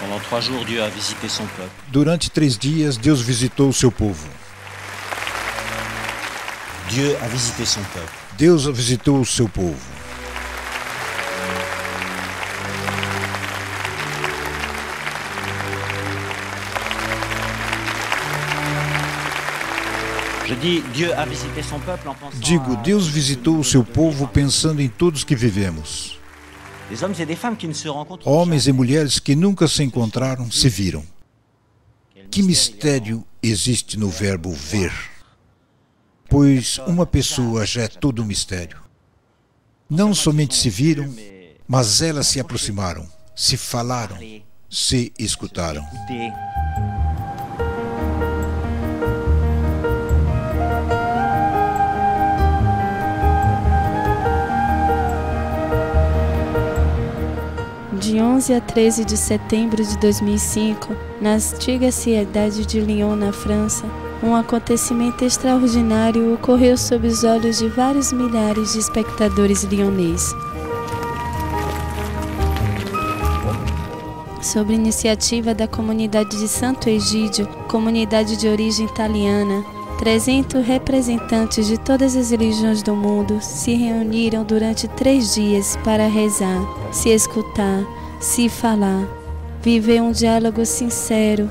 Pendant 3 jours, Dieu a visité son peuple. Durante 3 dias, Deus visitou o seu povo. Dieu a visité son peuple. Deus visitou o seu povo. Digo, Deus visitou o seu povo pensando em todos que vivemos. Homens e mulheres que nunca se encontraram, se viram. Que mistério existe no verbo ver? Pois uma pessoa já é todo um mistério. Não somente se viram, mas elas se aproximaram, se falaram, se escutaram. De 11 a 13 de setembro de 2005, na antiga cidade de Lyon, na França, um acontecimento extraordinário ocorreu sob os olhos de vários milhares de espectadores lionês. Sob iniciativa da comunidade de Santo Egídio, comunidade de origem italiana, 300 representantes de todas as religiões do mundo se reuniram durante 3 dias para rezar, se escutar, se falar, viver um diálogo sincero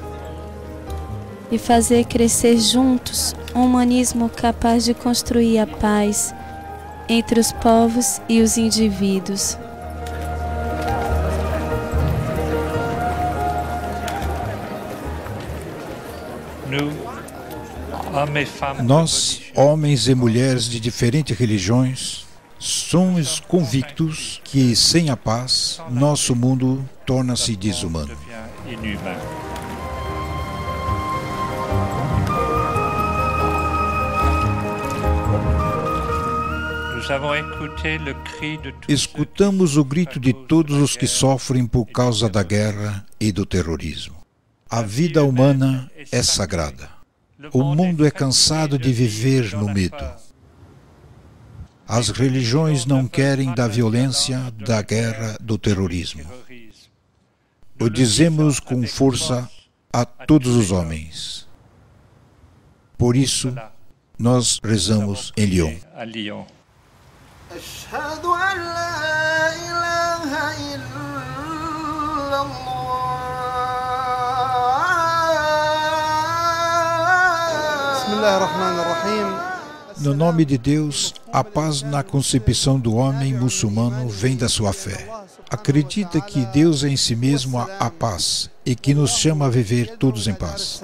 e fazer crescer juntos um humanismo capaz de construir a paz entre os povos e os indivíduos. Nós, homens e mulheres de diferentes religiões, somos convictos que, sem a paz, nosso mundo torna-se desumano. Escutamos o grito de todos os que sofrem por causa da guerra e do terrorismo. A vida humana é sagrada. O mundo é cansado de viver no medo. As religiões não querem da violência, da guerra, do terrorismo. O dizemos com força a todos os homens. Por isso, nós rezamos em Lyon. No nome de Deus, a paz na concepção do homem muçulmano vem da sua fé. Acredita que Deus é em si mesmo a paz e que nos chama a viver todos em paz.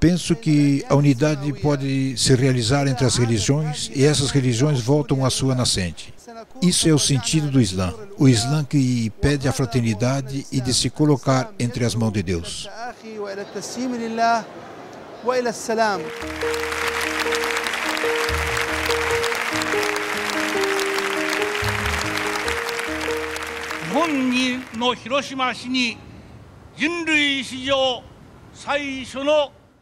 Penso que a unidade pode se realizar entre as religiões e essas religiões voltam à sua nascente. Isso é o sentido do Islã. O Islã que pede a fraternidade e de se colocar entre as mãos de Deus.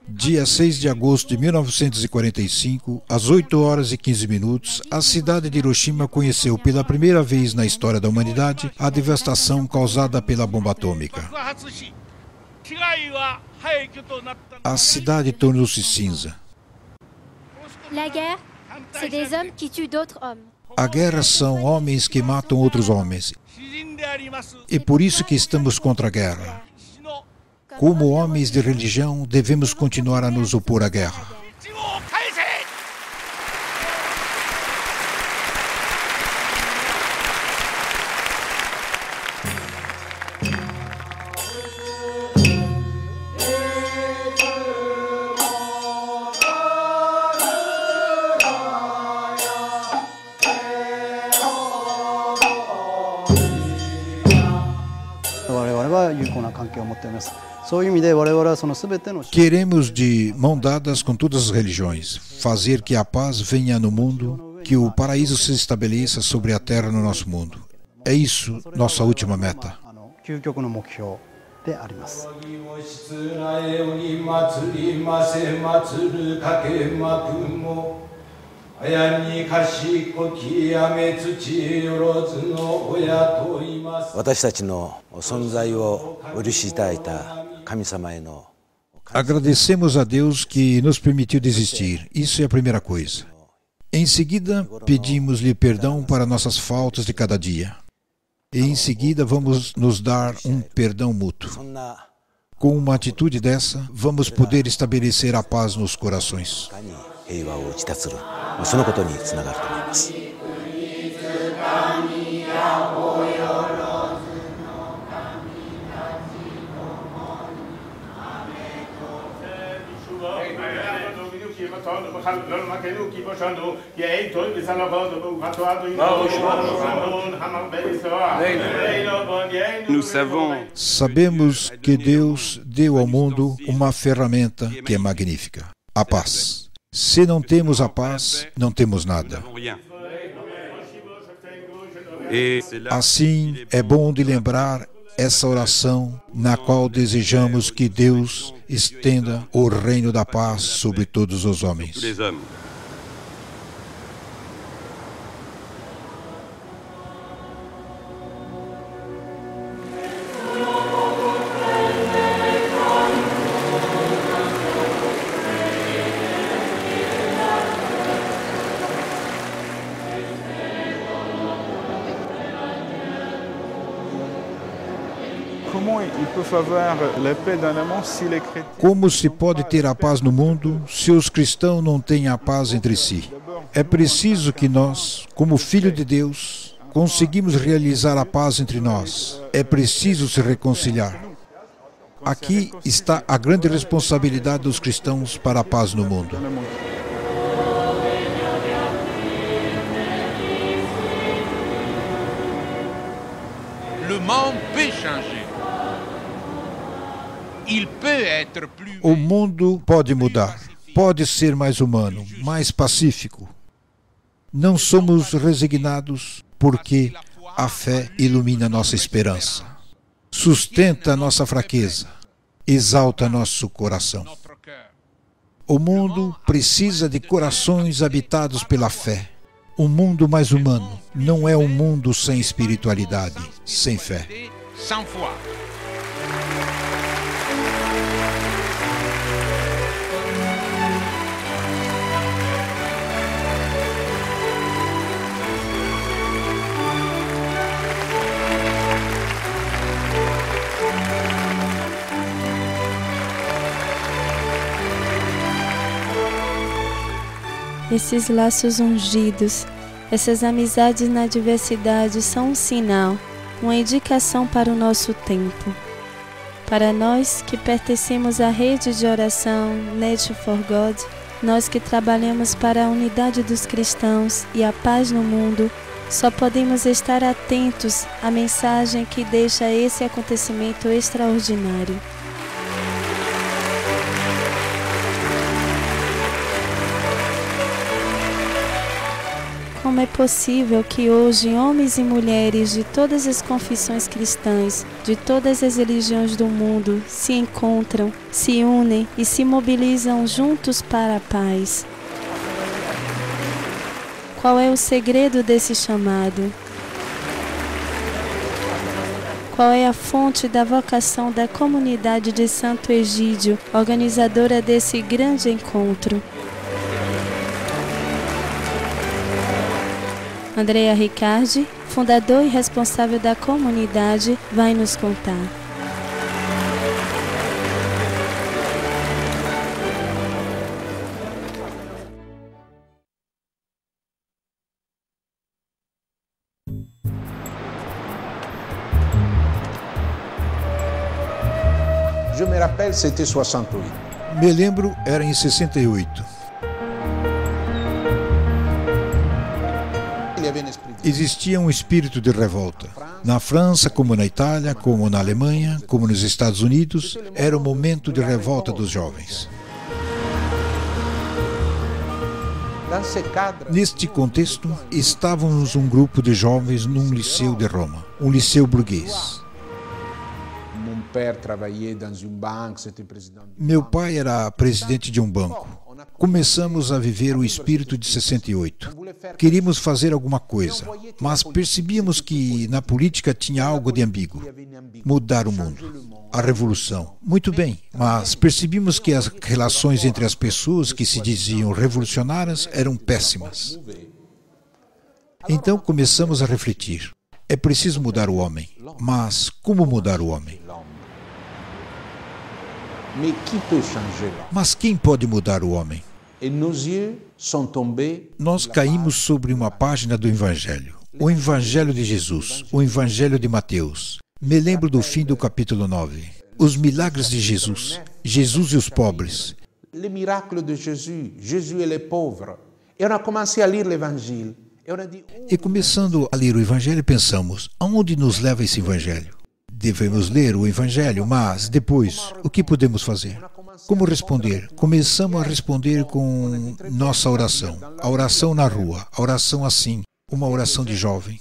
Dia 6 de agosto de 1945, às 8h15, a cidade de Hiroshima conheceu pela primeira vez na história da humanidade a devastação causada pela bomba atômica. A cidade tornou-se cinza. A guerra são homens que matam outros homens. E por isso que estamos contra a guerra. Como homens de religião, devemos continuar a nos opor à guerra. Queremos, de mão dadas com todas as religiões, fazer que a paz venha no mundo, que o paraíso se estabeleça sobre a terra no nosso mundo. É isso nossa última meta. Agradecemos a Deus que nos permitiu desistir. Isso é a primeira coisa. Em seguida, pedimos-lhe perdão para nossas faltas de cada dia. E em seguida, vamos nos dar um perdão mútuo. Com uma atitude dessa, vamos poder estabelecer a paz nos corações. Sabemos que Deus deu ao mundo uma ferramenta que é magnífica: a paz. Se não temos a paz, não temos nada. Assim, é bom de lembrar essa oração na qual desejamos que Deus estenda o reino da paz sobre todos os homens. Como se pode ter a paz no mundo se os cristãos não têm a paz entre si? É preciso que nós, como filhos de Deus, conseguimos realizar a paz entre nós. É preciso se reconciliar. Aqui está a grande responsabilidade dos cristãos para a paz no mundo. O mundo pode mudar, pode ser mais humano, mais pacífico. Não somos resignados porque a fé ilumina nossa esperança, sustenta nossa fraqueza, exalta nosso coração. O mundo precisa de corações habitados pela fé. Um mundo mais humano não é um mundo sem espiritualidade, sem fé. Esses laços ungidos, essas amizades na diversidade são um sinal, uma indicação para o nosso tempo. Para nós que pertencemos à rede de oração Net for God, nós que trabalhamos para a unidade dos cristãos e a paz no mundo, só podemos estar atentos à mensagem que deixa esse acontecimento extraordinário. Como é possível que hoje homens e mulheres de todas as confissões cristãs, de todas as religiões do mundo, se encontram, se unem e se mobilizam juntos para a paz? Qual é o segredo desse chamado? Qual é a fonte da vocação da comunidade de Santo Egídio, organizadora desse grande encontro? Andrea Riccardi, fundador e responsável da comunidade, vai nos contar. Me lembro, era em 68. Existia um espírito de revolta. Na França, como na Itália, como na Alemanha, como nos Estados Unidos, era o momento de revolta dos jovens. Neste contexto, estávamos um grupo de jovens num liceu de Roma, um liceu burguês. Meu pai era presidente de um banco. Começamos a viver o espírito de 68. Queríamos fazer alguma coisa, mas percebíamos que na política tinha algo de ambíguo. Mudar o mundo. A revolução. Muito bem, mas percebimos que as relações entre as pessoas que se diziam revolucionárias eram péssimas. Então começamos a refletir. É preciso mudar o homem. Mas como mudar o homem? Mas quem pode mudar o homem? Nós caímos sobre uma página do Evangelho. O Evangelho de Jesus, o Evangelho de Mateus. Me lembro do fim do capítulo 9. Os milagres de Jesus, Jesus e os pobres. Les miracles de Jésus, Jésus et les pauvres. Et on a commencé à lire l'Évangile. E começando a ler o Evangelho, pensamos, aonde nos leva esse Evangelho? Devemos ler o Evangelho, mas depois, o que podemos fazer? Como responder? Começamos a responder com nossa oração. A oração na rua, a oração assim, uma oração de jovem.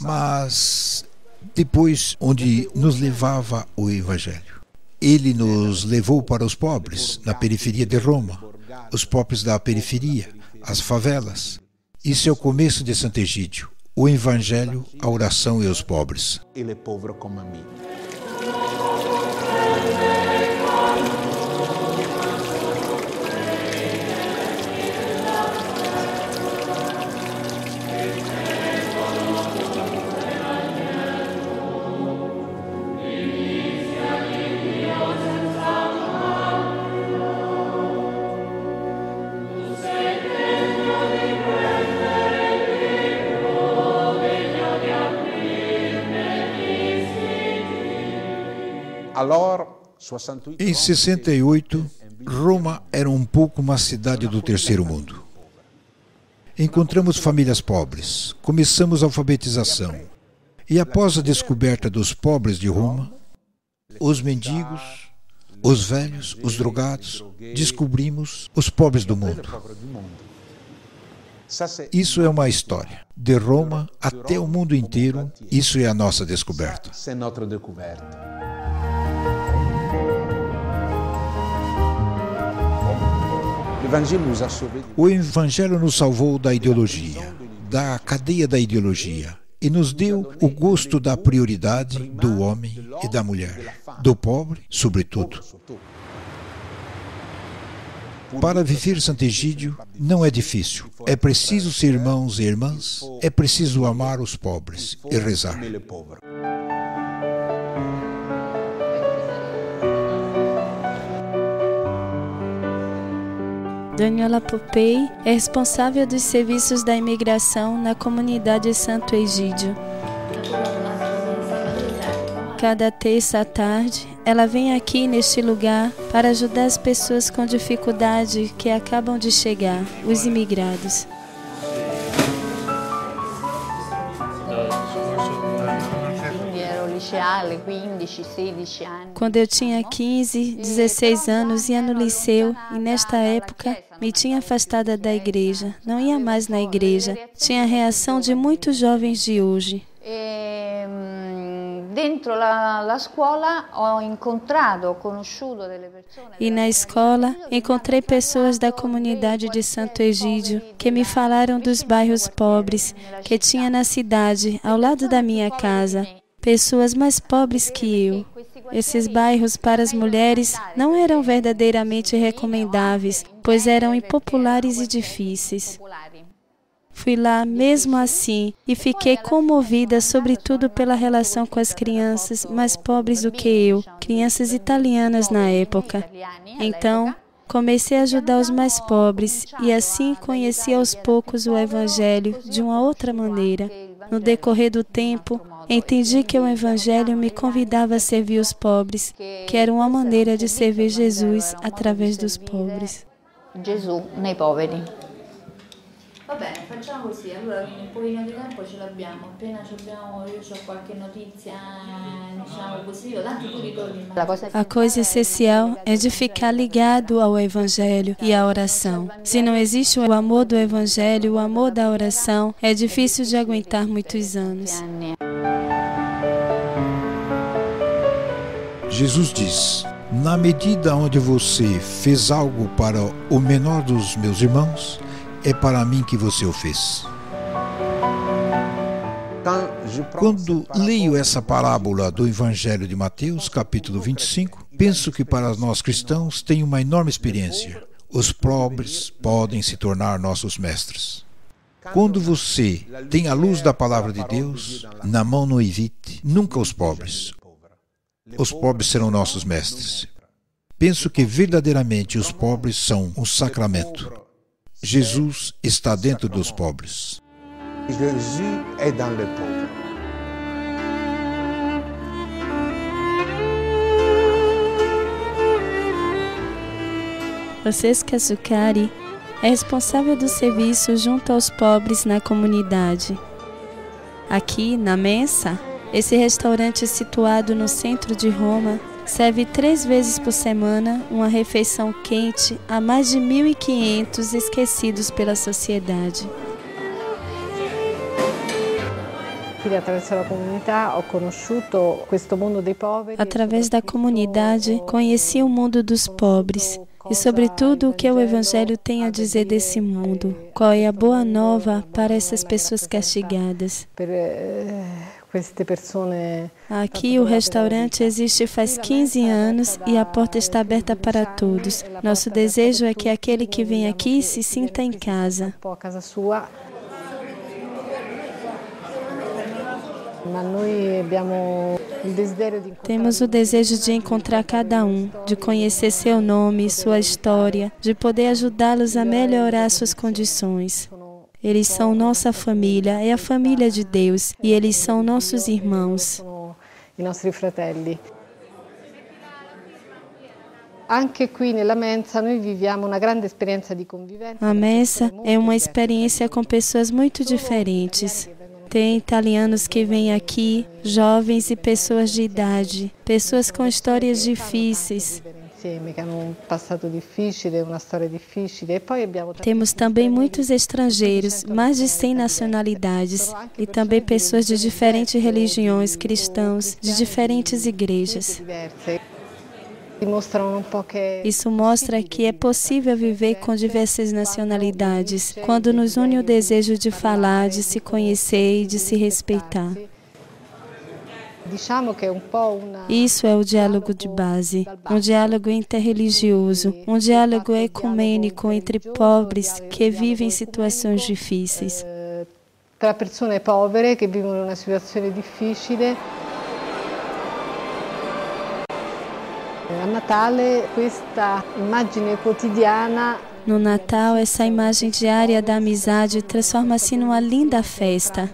Mas depois, onde nos levava o Evangelho? Ele nos levou para os pobres, na periferia de Roma, os pobres da periferia, as favelas. Isso é o começo de Santo Egídio, o Evangelho, a oração e os pobres. Em 68, Roma era um pouco uma cidade do terceiro mundo. Encontramos famílias pobres, começamos a alfabetização. E após a descoberta dos pobres de Roma, os mendigos, os velhos, os drogados, descobrimos os pobres do mundo. Isso é uma história. De Roma até o mundo inteiro, isso é a nossa descoberta. O Evangelho nos salvou da ideologia, da cadeia da ideologia, e nos deu o gosto da prioridade do homem e da mulher, do pobre, sobretudo. Para viver Santo Egídio não é difícil. É preciso ser irmãos e irmãs, é preciso amar os pobres e rezar. Daniela Popei é responsável dos serviços da imigração na comunidade Santo Egídio. Cada terça à tarde, ela vem aqui neste lugar para ajudar as pessoas com dificuldade que acabam de chegar, os imigrados. Quando eu tinha 15, 16 anos, ia no liceu e nesta época me tinha afastada da igreja, não ia mais na igreja. Tinha a reação de muitos jovens de hoje. E na escola encontrei pessoas da comunidade de Santo Egídio que me falaram dos bairros pobres que tinha na cidade, ao lado da minha casa. Pessoas mais pobres que eu. Esses bairros para as mulheres não eram verdadeiramente recomendáveis, pois eram impopulares e difíceis. Fui lá mesmo assim e fiquei comovida, sobretudo pela relação com as crianças mais pobres do que eu, crianças italianas na época. Então, comecei a ajudar os mais pobres e assim conheci aos poucos o Evangelho de uma outra maneira. No decorrer do tempo, entendi que o Evangelho me convidava a servir os pobres, que era uma maneira de servir Jesus através dos pobres. Jesus nei poveri. Va bene, facciamo così, allora un pochino di tempo ce l'abbiamo, appena io ho qualche notizia, diciamo così, tanto tu ritorni. A coisa essencial é de ficar ligado ao Evangelho e à oração. Se não existe o amor do Evangelho, o amor da oração, é difícil de aguentar muitos anos. Jesus diz, Na medida onde você fez algo para o menor dos meus irmãos, é para mim que você o fez. Quando leio essa parábola do Evangelho de Mateus, capítulo 25, penso que para nós cristãos tem uma enorme experiência. Os pobres podem se tornar nossos mestres. Quando você tem a luz da palavra de Deus, na mão não evite nunca os pobres. Os pobres serão nossos mestres. Penso que verdadeiramente os pobres são um sacramento. Jesus está dentro dos pobres. Jesus é dans les pauvres. Francesca Zuccari é responsável do serviço junto aos pobres na comunidade. Aqui, na Mensa, esse restaurante situado no centro de Roma serve 3 vezes por semana uma refeição quente a mais de 1.500 esquecidos pela sociedade. Através da comunidade, conheci o mundo dos pobres e, sobretudo, o que o Evangelho tem a dizer desse mundo. Qual é a boa nova para essas pessoas castigadas? Aqui o restaurante existe faz 15 anos e a porta está aberta para todos. Nosso desejo é que aquele que vem aqui se sinta em casa. Temos o desejo de encontrar cada um, de conhecer seu nome, sua história, de poder ajudá-los a melhorar suas condições. Eles são nossa família, é a família de Deus, e eles são nossos irmãos. A Mensa é uma experiência com pessoas muito diferentes. Tem italianos que vêm aqui, jovens e pessoas de idade, pessoas com histórias difíceis. Temos também muitos estrangeiros, mais de 100 nacionalidades, e também pessoas de diferentes religiões, cristãos, de diferentes igrejas. Isso mostra que é possível viver com diversas nacionalidades, quando nos une o desejo de falar, de se conhecer e de se respeitar. Isso é o diálogo de base, um diálogo interreligioso, um diálogo ecumênico entre pobres que vivem situações difíceis. Tra persone povere che vivono una situazione difficile. A Natale questa immagine quotidiana. No Natal, essa imagem diária da amizade transforma-se numa linda festa.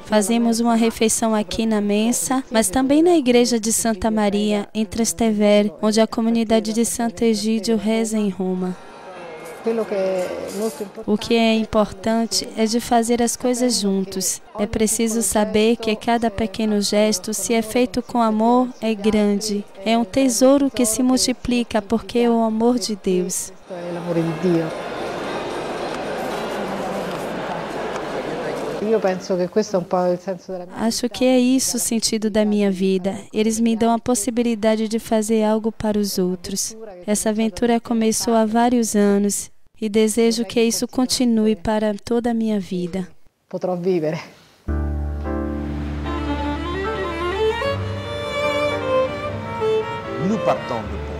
Fazemos uma refeição aqui na Mensa, mas também na igreja de Santa Maria, em Trastevere, onde a comunidade de Santo Egídio reza em Roma. O que é importante é de fazer as coisas juntos. É preciso saber que cada pequeno gesto, se é feito com amor, é grande. É um tesouro que se multiplica porque é o amor de Deus. Acho que é isso o sentido da minha vida. Eles me dão a possibilidade de fazer algo para os outros. Essa aventura começou há vários anos e desejo que isso continue para toda a minha vida. Potrò vivere. Nous partons de pauvres.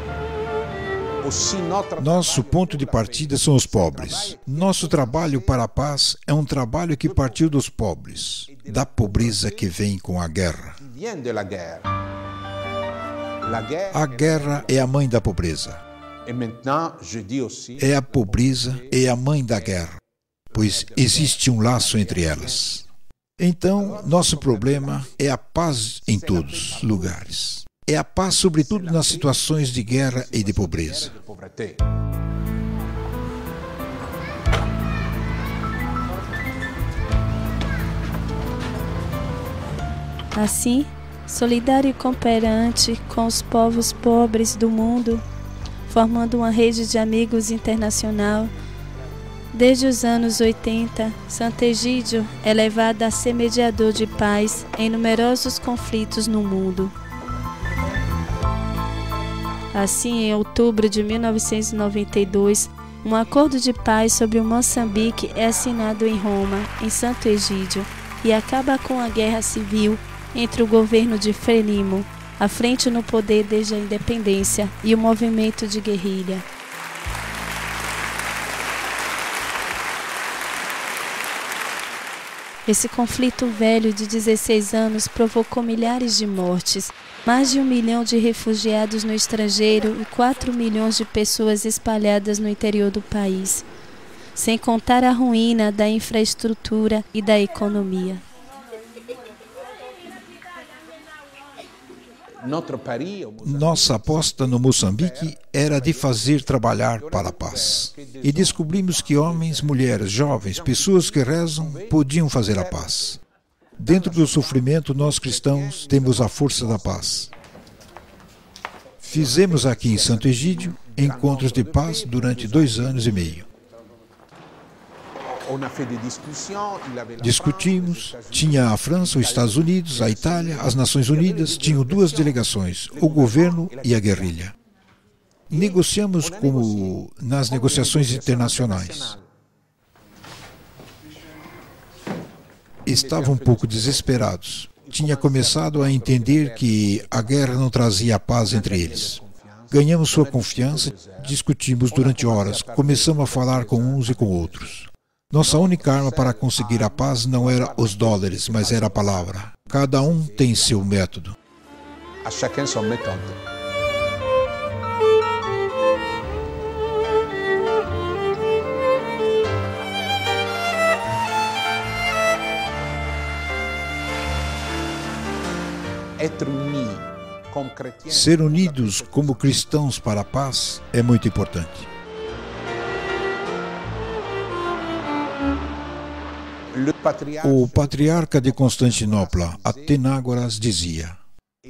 Nosso ponto de partida são os pobres. Nosso trabalho para a paz é um trabalho que partiu dos pobres, da pobreza que vem com a guerra. A guerra é a mãe da pobreza. É a pobreza e a mãe da guerra, pois existe um laço entre elas. Então, nosso problema é a paz em todos os lugares. É a paz, sobretudo, nas situações de guerra e de pobreza. Assim, solidário e cooperante com os povos pobres do mundo, formando uma rede de amigos internacional, desde os anos 80, Santo Egídio é levado a ser mediador de paz em numerosos conflitos no mundo. Assim, em outubro de 1992, um acordo de paz sobre o Moçambique é assinado em Roma, em Santo Egídio, e acaba com a guerra civil entre o governo de Frelimo, à frente no poder desde a independência, e o movimento de guerrilha. Esse conflito velho de 16 anos provocou milhares de mortes, mais de 1 milhão de refugiados no estrangeiro e 4 milhões de pessoas espalhadas no interior do país, sem contar a ruína da infraestrutura e da economia. Nossa aposta no Moçambique era de fazer trabalhar para a paz. E descobrimos que homens, mulheres, jovens, pessoas que rezam, podiam fazer a paz. Dentro do sofrimento, nós cristãos temos a força da paz. Fizemos aqui em Santo Egídio encontros de paz durante 2 anos e meio. Discutimos, tinha a França, os Estados Unidos, a Itália, as Nações Unidas, tinham 2 delegações, o governo e a guerrilha. Negociamos como nas negociações internacionais. Estavam um pouco desesperados. Tinha começado a entender que a guerra não trazia paz entre eles. Ganhamos sua confiança, discutimos durante horas, começamos a falar com uns e com outros. Nossa única arma para conseguir a paz não era os dólares, mas era a palavra. Cada um tem seu método. À chacun son méthode. Ser unidos como cristãos para a paz é muito importante. O patriarca de Constantinopla, Atenágoras, dizia: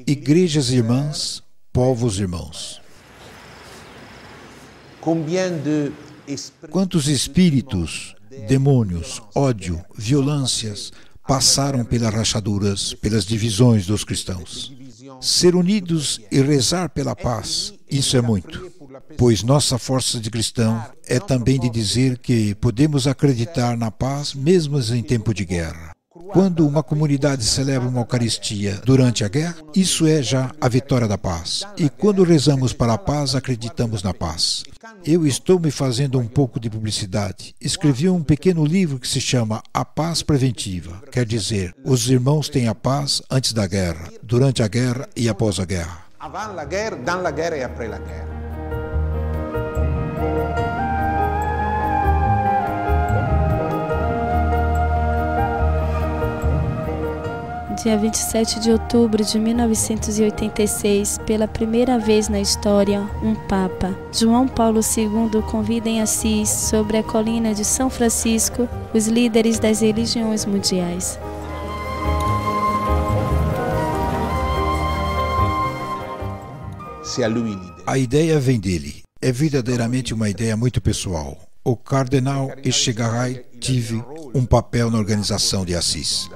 igrejas irmãs, povos irmãos. Quantos espíritos, demônios, ódio, violências passaram pelas rachaduras, pelas divisões dos cristãos. Ser unidos e rezar pela paz, isso é muito, pois nossa força de cristão é também de dizer que podemos acreditar na paz mesmo em tempo de guerra. Quando uma comunidade celebra uma Eucaristia durante a guerra, isso é já a vitória da paz. E quando rezamos para a paz, acreditamos na paz. Eu estou me fazendo um pouco de publicidade. Escrevi um pequeno livro que se chama A Paz Preventiva. Quer dizer, os irmãos têm a paz antes da guerra, durante a guerra e após a guerra. Avant la guerre, dans la guerre et après la guerre. Dia 27 de outubro de 1986, pela primeira vez na história, um Papa, João Paulo II, convida em Assis, sobre a colina de São Francisco, os líderes das religiões mundiais. A ideia vem dele. É verdadeiramente uma ideia muito pessoal. O cardeal Echegaray teve um papel na organização de Assis.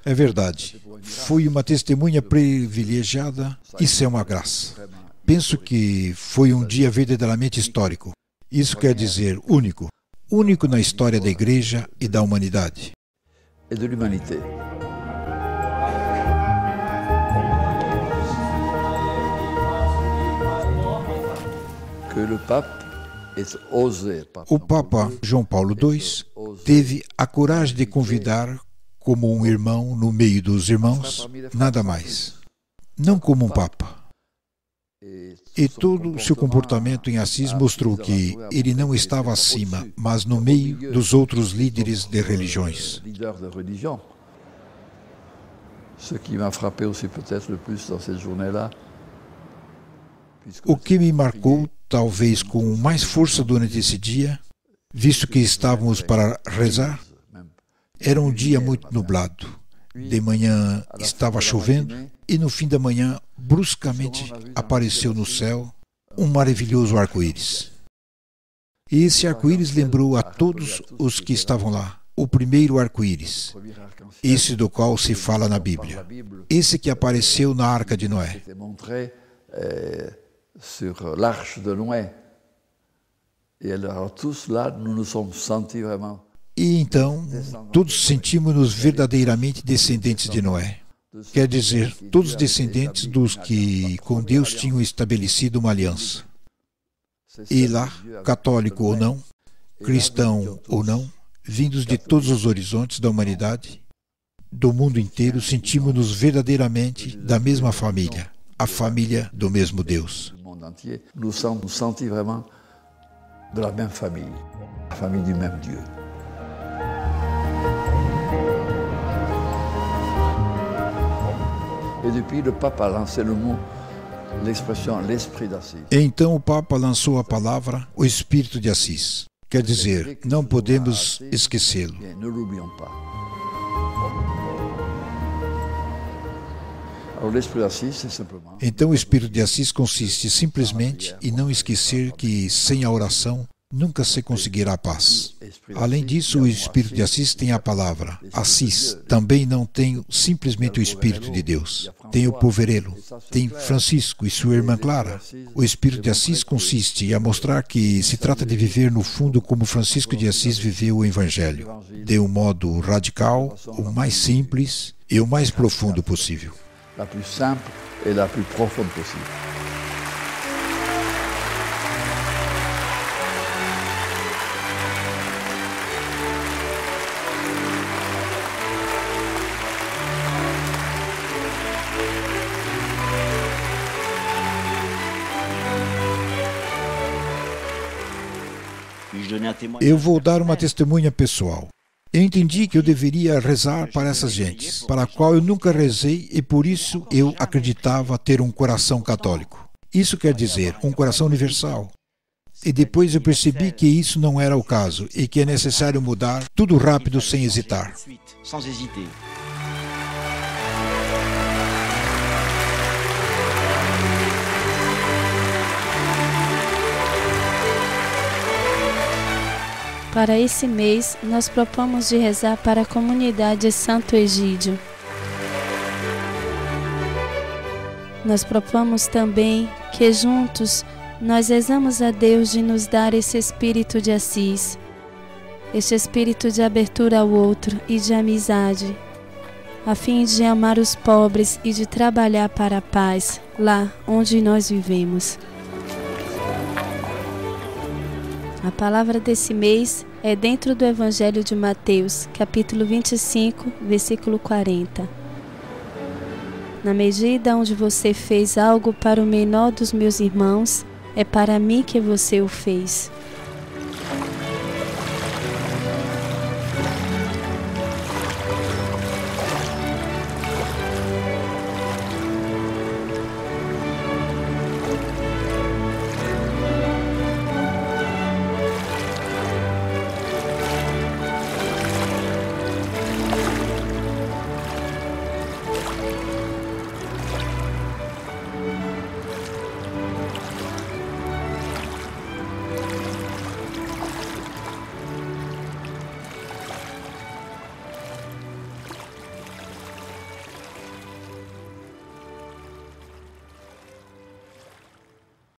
É verdade. Fui uma testemunha privilegiada. Isso é uma graça. Penso que foi um dia verdadeiramente histórico. Isso quer dizer único. Único na história da Igreja e da humanidade. E de l'humanité. O Papa João Paulo II teve a coragem de convidar como um irmão no meio dos irmãos, nada mais. Não como um Papa. E todo o seu comportamento em Assis mostrou que ele não estava acima, mas no meio dos outros líderes de religiões. O que me marcou, talvez com mais força durante esse dia, visto que estávamos para rezar, era um dia muito nublado. De manhã estava chovendo e no fim da manhã, bruscamente, apareceu no céu um maravilhoso arco-íris. E esse arco-íris lembrou a todos os que estavam lá o primeiro arco-íris, esse do qual se fala na Bíblia, esse que apareceu na Arca de Noé. Sur l'arche de Noé. Et alors tous là, nous nous sommes sentis vraiment. E então, todos sentimos-nos verdadeiramente descendentes de Noé. Quer dizer, todos descendentes dos que com Deus tinham estabelecido uma aliança. E lá, católico ou não, cristão ou não, vindos de todos os horizontes da humanidade, do mundo inteiro, sentimos-nos verdadeiramente da mesma família, a família do mesmo Deus. Nous sommes sentis vraiment de la même famille, la famille du même Dieu. Et depuis, le pape a lancé le mot, l'expression l'esprit d'Assise. Então o Papa lançou a palavra o Espírito de Assis. Quer dizer, não podemos esquecê-lo. Ne l'oublions pas. Então o Espírito de Assis consiste simplesmente em não esquecer que sem a oração nunca se conseguirá paz. Além disso, o Espírito de Assis tem a palavra. Assis também não tem simplesmente o Espírito de Deus. Tem o Poverello, tem Francisco e sua irmã Clara. O Espírito de Assis consiste em mostrar que se trata de viver no fundo como Francisco de Assis viveu o Evangelho, de um modo radical, o mais simples e o mais profundo possível. La plus simple et la plus profonde possible. Eu vou dar uma testemunha pessoal. Eu entendi que eu deveria rezar para essas gentes, para a qual eu nunca rezei e por isso eu acreditava ter um coração católico. Isso quer dizer, um coração universal. E depois eu percebi que isso não era o caso e que é necessário mudar tudo rápido sem hesitar. Para esse mês, nós propomos de rezar para a comunidade Santo Egídio. Nós propomos também que juntos nós rezamos a Deus de nos dar esse espírito de Assis, este espírito de abertura ao outro e de amizade, a fim de amar os pobres e de trabalhar para a paz, lá onde nós vivemos. A palavra desse mês é dentro do Evangelho de Mateus, capítulo 25, versículo 40. Na medida onde você fez algo para o menor dos meus irmãos, é para mim que você o fez.